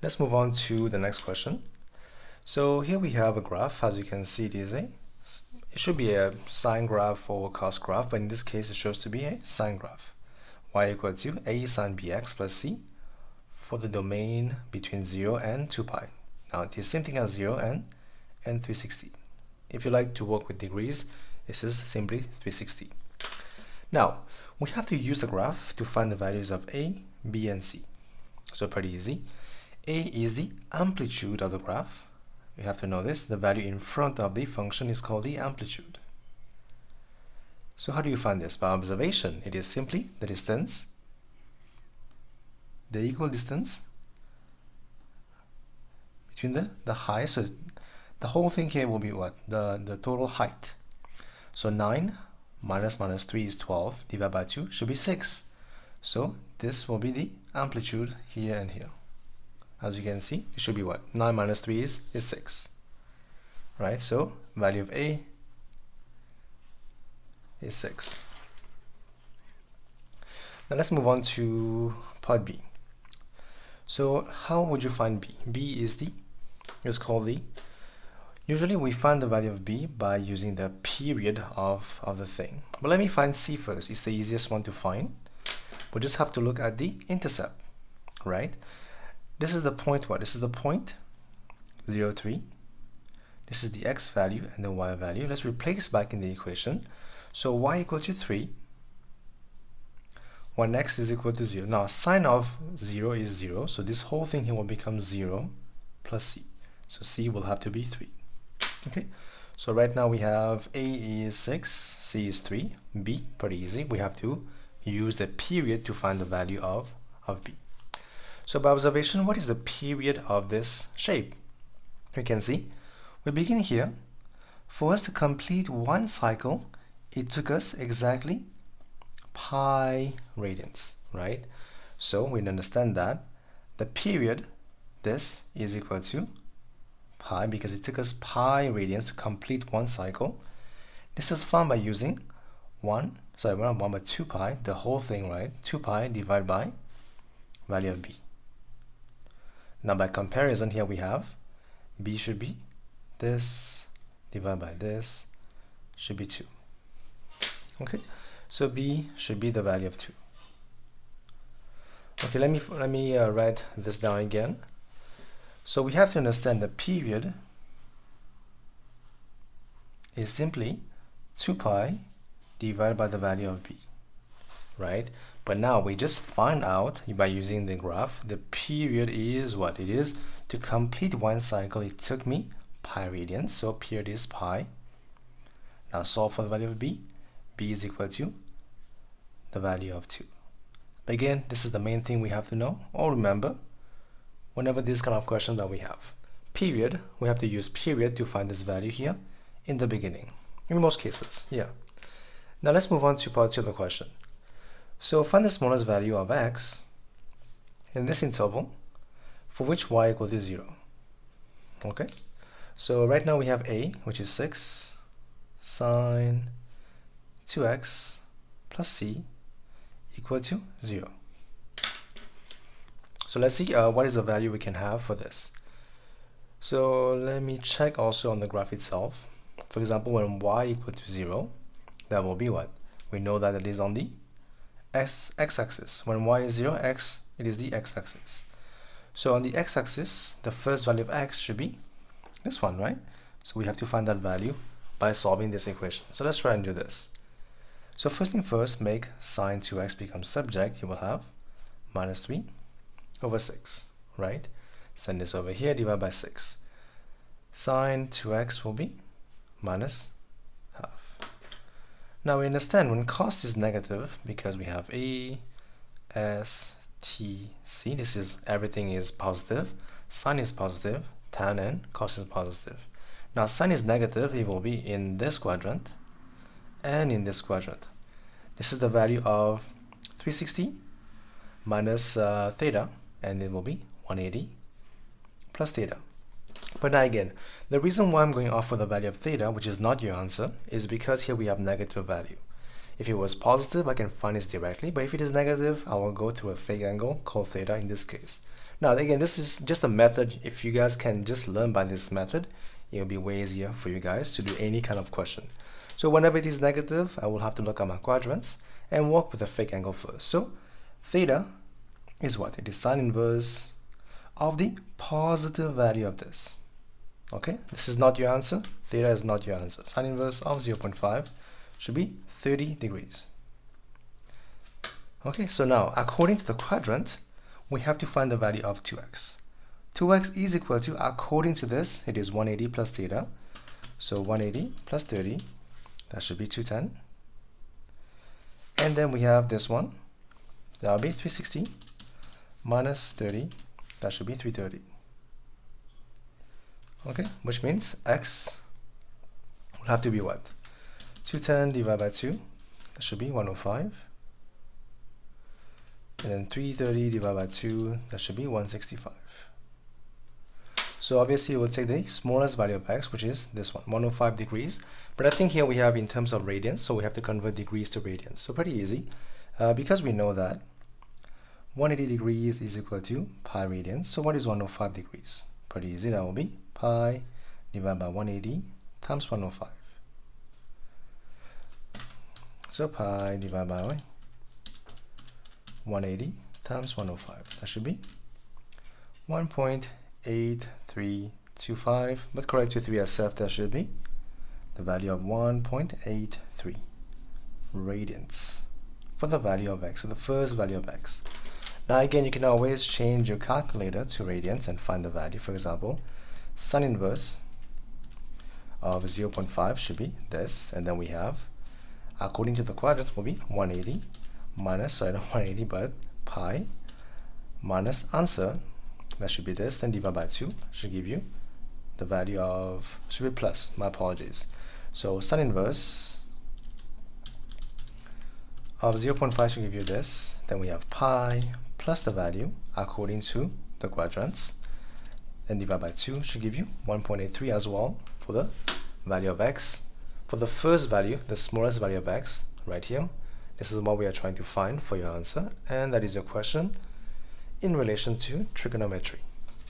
Let's move on to the next question. So here we have a graph. As you can see, it should be a sine graph or cos graph, but in this case it shows to be a sine graph. Y equal to a sine bx plus c for the domain between 0 and 2 pi. Now it is same thing as 0 and 360. If you like to work with degrees, this is simply 360. Now we have to use the graph to find the values of a, b, and c. So pretty easy. A is the amplitude of the graph. You have to know this. The value in front of the function is called the amplitude. So how do you find this? By observation. It is simply the distance, the equal distance between the height. So the whole thing here will be what? The total height. So 9 minus 3 is 12, divided by 2 should be 6. So this will be the amplitude here and here. As you can see, it should be what? 9 minus 3 is 6. Right? So value of A is 6. Now let's move on to part B. So how would you find B? B is called the, usually we find the value of B by using the period of the thing. But let me find C first. It's the easiest one to find. We just have to look at the intercept, right? This is the point what? This is the point 0, 3. This is the x value and the y value. Let's replace back in the equation. So y equal to 3, when x is equal to 0. Now sine of 0 is 0, so this whole thing here will become 0 plus c. So c will have to be 3. Okay, so right now we have a is 6, c is 3, b, pretty easy. We have to use the period to find the value of b. So by observation, what is the period of this shape? You can see we begin here. For us to complete one cycle, it took us exactly pi radians, right? So we understand that the period, this is equal to pi, because it took us pi radians to complete one cycle. This is found by using 1 by 2 pi, the whole thing, right? 2 pi divided by value of b. Now by comparison, here we have b should be this divided by this should be 2. Okay, so b should be the value of 2. Okay, let me write this down again. So we have to understand the period is simply 2 pi divided by the value of b, right? But now we just find out by using the graph, the period is what? It is to complete one cycle, it took me pi radians, so period is pi. Now solve for the value of b. B is equal to the value of 2. But again, this is the main thing we have to know or remember whenever this kind of question that we have. Period, we have to use period to find this value here in the beginning. In most cases, yeah. Now let's move on to part 2 of the question. So find the smallest value of x in this interval for which y equal to 0. Okay, so right now we have a, which is 6 sine 2x plus c equal to 0. So let's see what is the value we can have for this. So let me check also on the graph itself. For example, when y equal to 0, that will be what? We know that it is on the x-axis. When y is 0, x, it is the x-axis. So on the x-axis, the first value of x should be this one, right? So we have to find that value by solving this equation. So let's try and do this. So first thing first, make sine 2x become subject. You will have minus 3 over 6, right? Send this over here, divide by 6. Sine 2x will be minus half. Now we understand when cos is negative, because we have a, s, t, c, this is everything is positive, sine is positive, tan and cos is positive. Now sine is negative, it will be in this quadrant and in this quadrant. This is the value of 360 minus theta, and it will be 180 plus theta. But now again, the reason why I'm going off for the value of theta, which is not your answer, is because here we have negative value. If it was positive, I can find this directly, but if it is negative, I will go through a fake angle called theta in this case. Now again, this is just a method. If you guys can just learn by this method, it'll be way easier for you guys to do any kind of question. So whenever it is negative, I will have to look at my quadrants and work with a fake angle first. So theta is what? It is sine inverse of the positive value of this. Okay, this is not your answer. Theta is not your answer. Sine inverse of 0.5 should be 30 degrees. Okay, so now according to the quadrant, we have to find the value of 2x. 2x is equal to, according to this, it is 180 plus theta. So 180 plus 30, that should be 210. And then we have this one, that will be 360 minus 30, that should be 330. Okay, which means x will have to be what? 210 divided by 2, that should be 105. And then 330 divided by 2, that should be 165. So obviously we'll take the smallest value of x, which is this one, 105 degrees. But I think here we have in terms of radians, so we have to convert degrees to radians. So pretty easy, because we know that 180 degrees is equal to pi radians. So what is 105 degrees? Pretty easy, that will be pi divided by 180 times 105. So pi divided by 180 times 105, that should be 1.8325, but correct to 3 SF, that should be the value of 1.83 radians for the value of x, so the first value of x. Now again, you can always change your calculator to radians and find the value. For example, sine inverse of 0.5 should be this, and then we have, according to the quadrant, will be 180 minus, sorry, not 180, but pi minus answer, that should be this, then divided by 2 should give you the value of, should be plus, my apologies. So sine inverse of 0.5 should give you this, then we have pi plus the value according to the quadrants, then divided by 2 should give you 1.83 as well for the value of x. For the first value, the smallest value of x, right here, this is what we are trying to find for your answer, and that is your question in relation to trigonometry.